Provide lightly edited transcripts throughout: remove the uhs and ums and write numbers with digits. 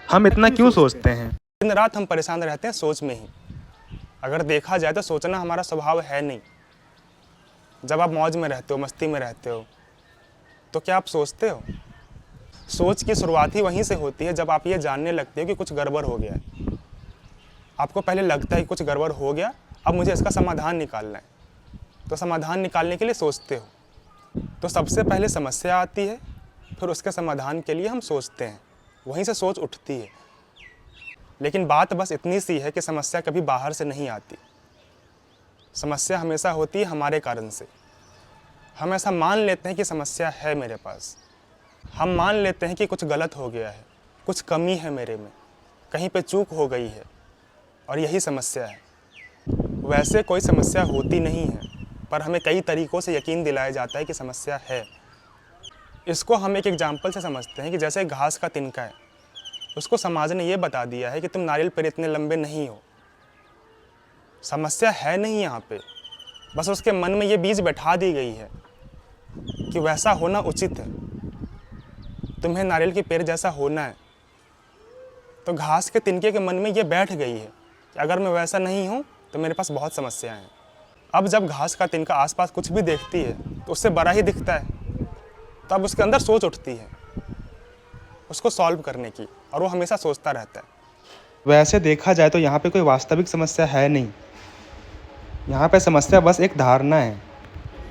हम इतना क्यों सोचते हैं? दिन रात हम परेशान रहते हैं सोच में ही। अगर देखा जाए तो सोचना हमारा स्वभाव है नहीं। जब आप मौज में रहते हो, मस्ती में रहते हो, तो क्या आप सोचते हो? सोच की शुरुआत ही वहीं से होती है जब आप ये जानने लगते हो कि कुछ गड़बड़ हो गया है। आपको पहले लगता है कि कुछ गड़बड़ हो गया, अब मुझे इसका समाधान निकालना है, तो समाधान निकालने के लिए सोचते हो। तो सबसे पहले समस्या आती है, फिर उसके समाधान के लिए हम सोचते हैं, वहीं से सोच उठती है। लेकिन बात बस इतनी सी है कि समस्या कभी बाहर से नहीं आती। समस्या हमेशा होती है हमारे कारण से। हम ऐसा मान लेते हैं कि समस्या है मेरे पास। हम मान लेते हैं कि कुछ गलत हो गया है, कुछ कमी है मेरे में, कहीं पे चूक हो गई है, और यही समस्या है। वैसे कोई समस्या होती नहीं है, पर हमें कई तरीक़ों से यकीन दिलाया जाता है कि समस्या है। इसको हम एक एग्जाम्पल से समझते हैं कि जैसे घास का तिनका है, उसको समाज ने ये बता दिया है कि तुम नारियल पर इतने लंबे नहीं हो। समस्या है नहीं यहाँ पे, बस उसके मन में ये बीज बैठा दी गई है कि वैसा होना उचित है, तुम्हें नारियल के पेड़ जैसा होना है। तो घास के तिनके के मन में ये बैठ गई है कि अगर मैं वैसा नहीं हूँ तो मेरे पास बहुत समस्याएं हैं। अब जब घास का तिनका आसपास कुछ भी देखती है तो उससे बड़ा ही दिखता है, तो अब उसके अंदर सोच उठती है उसको सॉल्व करने की, और वो हमेशा सोचता रहता है। वैसे देखा जाए तो यहाँ पे कोई वास्तविक समस्या है नहीं। यहाँ पे समस्या बस एक धारणा है।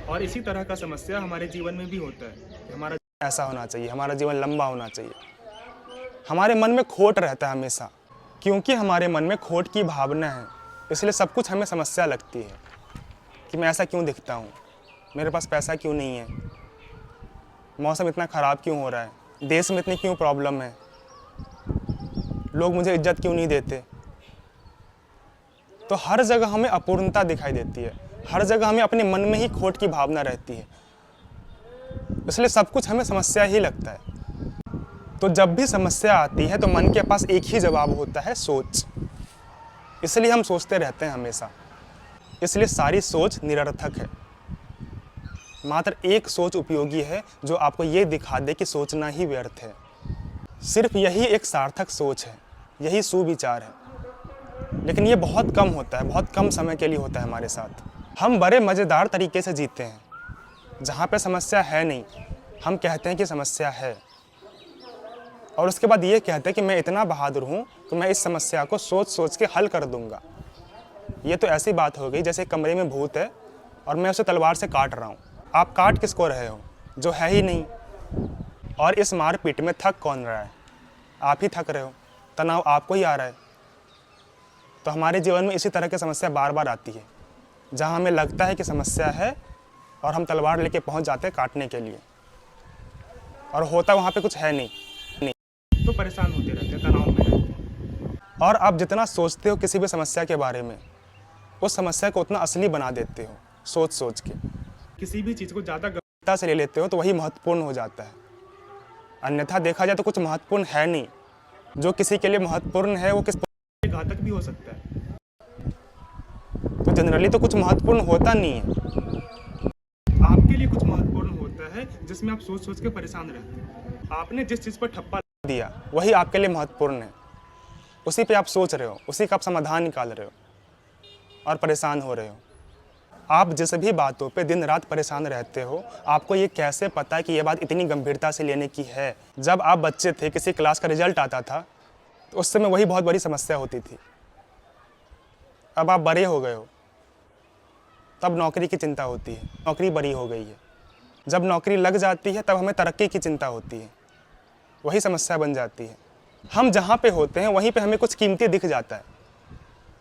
और इसी तरह का समस्या हमारे जीवन में भी होता है कि हमारा ऐसा होना चाहिए, हमारा जीवन लंबा होना चाहिए। हमारे मन में खोट रहता है हमेशा, क्योंकि हमारे मन में खोट की भावना है, इसलिए सब कुछ हमें समस्या लगती है कि मैं ऐसा क्यों दिखता हूँ, मेरे पास पैसा क्यों नहीं है, मौसम इतना ख़राब क्यों हो रहा है, देश में इतनी क्यों प्रॉब्लम है, लोग मुझे इज्जत क्यों नहीं देते। तो हर जगह हमें अपूर्णता दिखाई देती है, हर जगह हमें अपने मन में ही खोट की भावना रहती है, इसलिए सब कुछ हमें समस्या ही लगता है। तो जब भी समस्या आती है तो मन के पास एक ही जवाब होता है, सोच। इसलिए हम सोचते रहते हैं हमेशा, इसलिए सारी सोच निरर्थक है। मात्र एक सोच उपयोगी है जो आपको ये दिखा दे कि सोचना ही व्यर्थ है। सिर्फ यही एक सार्थक सोच है, यही सुविचार है। लेकिन ये बहुत कम होता है, बहुत कम समय के लिए होता है हमारे साथ। हम बड़े मज़ेदार तरीके से जीते हैं, जहाँ पे समस्या है नहीं, हम कहते हैं कि समस्या है, और उसके बाद ये कहते हैं कि मैं इतना बहादुर हूँ कि मैं इस समस्या को सोच सोच के हल कर दूँगा। ये तो ऐसी बात हो गई जैसे कमरे में भूत है और मैं उसे तलवार से काट रहा हूँ। आप काट किसको रहे हो? जो है ही नहीं। और इस मारपीट में थक कौन रहा है? आप ही थक रहे हो, तनाव आपको ही आ रहा है। तो हमारे जीवन में इसी तरह की समस्या बार बार आती है, जहाँ हमें लगता है कि समस्या है और हम तलवार लेके पहुँच जाते हैं काटने के लिए, और होता वहाँ पे कुछ है नहीं। तो परेशान होते रहते हैं, तनाव में रहते हैं। और आप जितना सोचते हो किसी भी समस्या के बारे में, उस समस्या को उतना असली बना देते हो सोच सोच के। किसी भी चीज़ को ज़्यादा गंभीरता से ले लेते हो तो वही महत्वपूर्ण हो जाता है। अन्यथा देखा जाए तो कुछ महत्वपूर्ण है नहीं। जो किसी के लिए महत्वपूर्ण है वो किसी घातक भी हो सकता है। तो जनरली तो कुछ महत्वपूर्ण होता नहीं है। आपके लिए कुछ महत्वपूर्ण होता है जिसमें आप सोच सोच के परेशान रहते हैं। आपने जिस चीज़ पर ठप्पा दिया वही आपके लिए महत्वपूर्ण है, उसी पे आप सोच रहे हो, उसी का आप समाधान निकाल रहे हो और परेशान हो रहे हो। आप जिस भी बातों पे दिन रात परेशान रहते हो, आपको ये कैसे पता है कि ये बात इतनी गंभीरता से लेने की है? जब आप बच्चे थे, किसी क्लास का रिजल्ट आता था तो उस समय वही बहुत बड़ी समस्या होती थी। अब आप बड़े हो गए हो, तब नौकरी की चिंता होती है, नौकरी बड़ी हो गई है। जब नौकरी लग जाती है तब हमें तरक्की की चिंता होती है, वही समस्या बन जाती है। हम जहाँ पे होते हैं वहीं पे हमें कुछ कीमती दिख जाता है।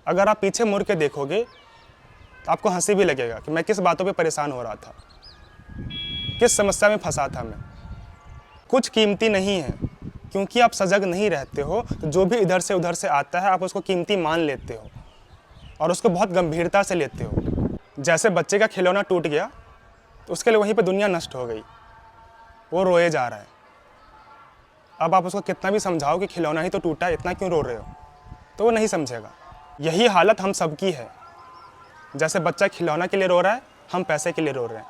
अगर आप पीछे मुड़ के देखोगे तो आपको हंसी भी लगेगा कि मैं किस बातों पे परेशान हो रहा था, किस समस्या में फंसा था मैं। कुछ कीमती नहीं है, क्योंकि आप सजग नहीं रहते हो, तो जो भी इधर से उधर से आता है आप उसको कीमती मान लेते हो और उसको बहुत गंभीरता से लेते हो। जैसे बच्चे का खिलौना टूट गया तो उसके लिए वहीं पे दुनिया नष्ट हो गई, वो रोए जा रहा है। अब आप उसको कितना भी समझाओ कि खिलौना ही तो टूटा है, इतना क्यों रो रहे हो, तो वो नहीं समझेगा। यही हालत हम सबकी है। जैसे बच्चा खिलौना के लिए रो रहा है, हम पैसे के लिए रो रहे हैं,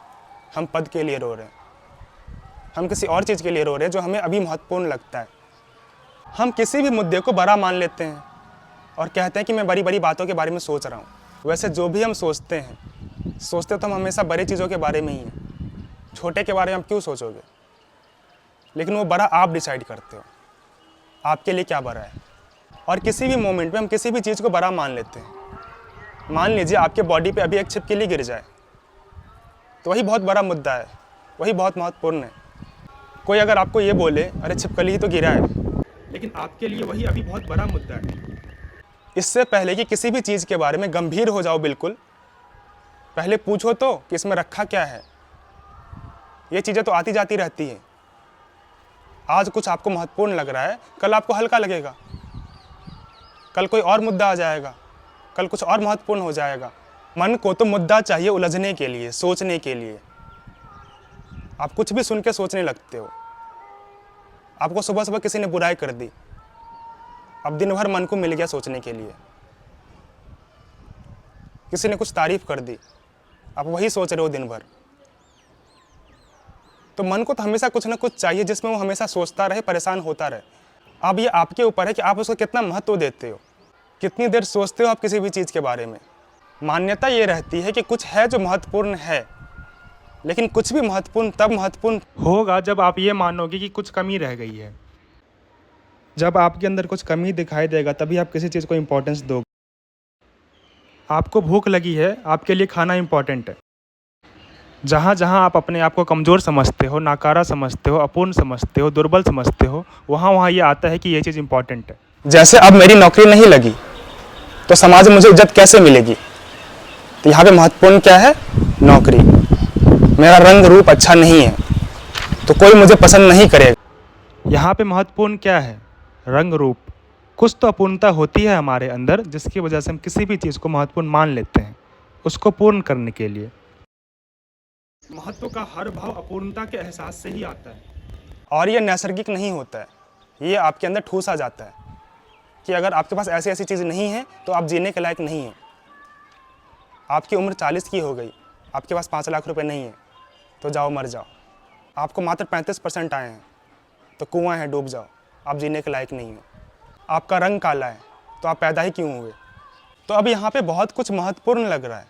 हम पद के लिए रो रहे हैं, हम किसी और चीज़ के लिए रो रहे हैं जो हमें अभी महत्वपूर्ण लगता है। हम किसी भी मुद्दे को बड़ा मान लेते हैं और कहते हैं कि मैं बड़ी बड़ी बातों के बारे में सोच रहा हूँ। वैसे जो भी हम सोचते तो हम हमेशा बड़ी चीज़ों के बारे में ही हैं। छोटे के बारे में आप क्यों सोचोगे? लेकिन वो बड़ा आप डिसाइड करते हो, आपके लिए क्या बड़ा है। और किसी भी मोमेंट में हम किसी भी चीज़ को बड़ा मान लेते हैं। मान लीजिए आपके बॉडी पे अभी एक छिपकली गिर जाए, तो वही बहुत बड़ा मुद्दा है, वही बहुत महत्वपूर्ण है। कोई अगर आपको ये बोले अरे छिपकली ही तो गिरा है, लेकिन आपके लिए वही अभी बहुत बड़ा मुद्दा है। इससे पहले कि किसी भी चीज़ के बारे में गंभीर हो जाओ, बिल्कुल पहले पूछो तो कि इसमें रखा क्या है। ये चीज़ें तो आती जाती रहती हैं। आज कुछ आपको महत्वपूर्ण लग रहा है, कल आपको हल्का लगेगा, कल कोई और मुद्दा आ जाएगा, कल कुछ और महत्वपूर्ण हो जाएगा। मन को तो मुद्दा चाहिए उलझने के लिए, सोचने के लिए। आप कुछ भी सुन के सोचने लगते हो। आपको सुबह सुबह किसी ने बुराई कर दी, अब दिन भर मन को मिल गया सोचने के लिए। किसी ने कुछ तारीफ कर दी, आप वही सोच रहे हो दिन भर। तो मन को तो हमेशा कुछ ना कुछ चाहिए जिसमें वो हमेशा सोचता रहे, परेशान होता रहे। अब ये आपके ऊपर है कि आप उसको कितना महत्व देते हो, कितनी देर सोचते हो आप किसी भी चीज़ के बारे में। मान्यता ये रहती है कि कुछ है जो महत्वपूर्ण है, लेकिन कुछ भी महत्वपूर्ण तब महत्वपूर्ण होगा जब आप ये मानोगे कि कुछ कमी रह गई है। जब आपके अंदर कुछ कमी दिखाई देगा तभी आप किसी चीज़ को इम्पोर्टेंस दोगे। आपको भूख लगी है, आपके लिए खाना इम्पोर्टेंट है। जहाँ जहाँ आप अपने आप को कमज़ोर समझते हो, नाकारा समझते हो, अपूर्ण समझते हो, दुर्बल समझते हो, वहाँ वहाँ ये आता है कि ये चीज़ इम्पोर्टेंट है। जैसे अब मेरी नौकरी नहीं लगी तो समाज में मुझे इज्जत कैसे मिलेगी? तो यहाँ पे महत्वपूर्ण क्या है? नौकरी। मेरा रंग रूप अच्छा नहीं है तो कोई मुझे पसंद नहीं करेगा। यहाँ पे महत्वपूर्ण क्या है? रंग रूप। कुछ तो अपूर्णता होती है हमारे अंदर जिसकी वजह से हम किसी भी चीज़ को महत्वपूर्ण मान लेते हैं, उसको पूर्ण करने के लिए। महत्व का हर भाव अपूर्णता के एहसास से ही आता है। और ये नैसर्गिक नहीं होता है, ये आपके अंदर ठूस आ जाता है कि अगर आपके पास ऐसी ऐसी चीज़ नहीं है तो आप जीने के लायक नहीं हैं। आपकी उम्र 40 की हो गई, आपके पास 5 लाख रुपए नहीं है तो जाओ मर जाओ। आपको मात्र 35% आए हैं तो कुआं है, डूब जाओ, आप जीने के लायक नहीं हो। आपका रंग काला है तो आप पैदा ही क्यों हुए? तो अब यहाँ पे बहुत कुछ महत्वपूर्ण लग रहा है,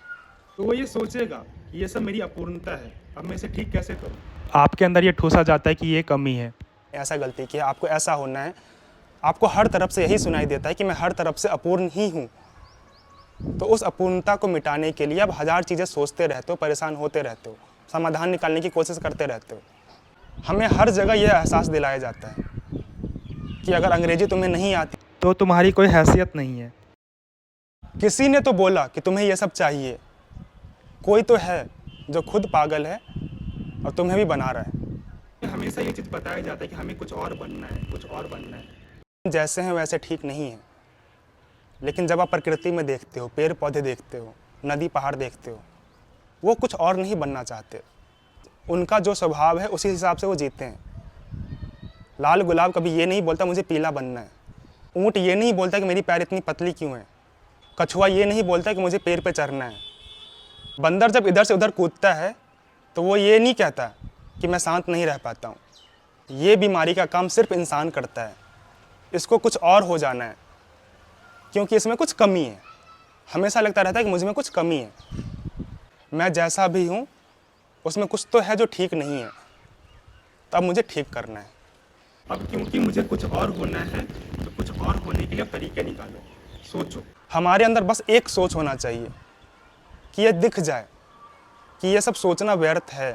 तो वो ये सोचेगा कि ये सब मेरी अपूर्णता है, अब मैं इसे ठीक कैसे करूँ। आपके अंदर ये ठूसा जाता है कि ये कमी है। ऐसा गलती किया, आपको ऐसा होना है। आपको हर तरफ से यही सुनाई देता है कि मैं हर तरफ से अपूर्ण ही हूँ। तो उस अपूर्णता को मिटाने के लिए अब 1000 चीज़ें सोचते रहते हो, परेशान होते रहते हो, समाधान निकालने की कोशिश करते रहते हो। हमें हर जगह यह एहसास दिलाया जाता है कि अगर अंग्रेजी तुम्हें नहीं आती तो तुम्हारी कोई हैसियत नहीं है। किसी ने तो बोला कि तुम्हें यह सब चाहिए। कोई तो है जो खुद पागल है और तुम्हें भी बना रहा है। हमेशा ये चीज़ बताया जाता है कि हमें कुछ और बनना है, कुछ और बनना है। जैसे हैं वैसे ठीक नहीं है, लेकिन जब आप प्रकृति में देखते हो, पेड़ पौधे देखते हो, नदी पहाड़ देखते हो, वो कुछ और नहीं बनना चाहते। उनका जो स्वभाव है उसी हिसाब से वो जीते हैं। लाल गुलाब कभी ये नहीं बोलता मुझे पीला बनना है। ऊँट ये नहीं बोलता कि मेरी पैर इतनी पतली क्यों है। कछुआ ये नहीं बोलता कि मुझे पेड़ पे चढ़ना है। बंदर जब इधर से उधर कूदता है तो वो ये नहीं कहता कि मैं शांत नहीं रह पाता हूँ। ये बीमारी का काम सिर्फ इंसान करता है। इसको कुछ और हो जाना है क्योंकि इसमें कुछ कमी है। हमेशा लगता रहता है कि मुझ में कुछ कमी है। मैं जैसा भी हूँ उसमें कुछ तो है जो ठीक नहीं है, तब मुझे ठीक करना है। अब क्योंकि मुझे कुछ और होना है तो कुछ और होने के लिए तरीके निकालो, सोचो। हमारे अंदर बस एक सोच होना चाहिए कि ये दिख जाए कि ये सब सोचना व्यर्थ है,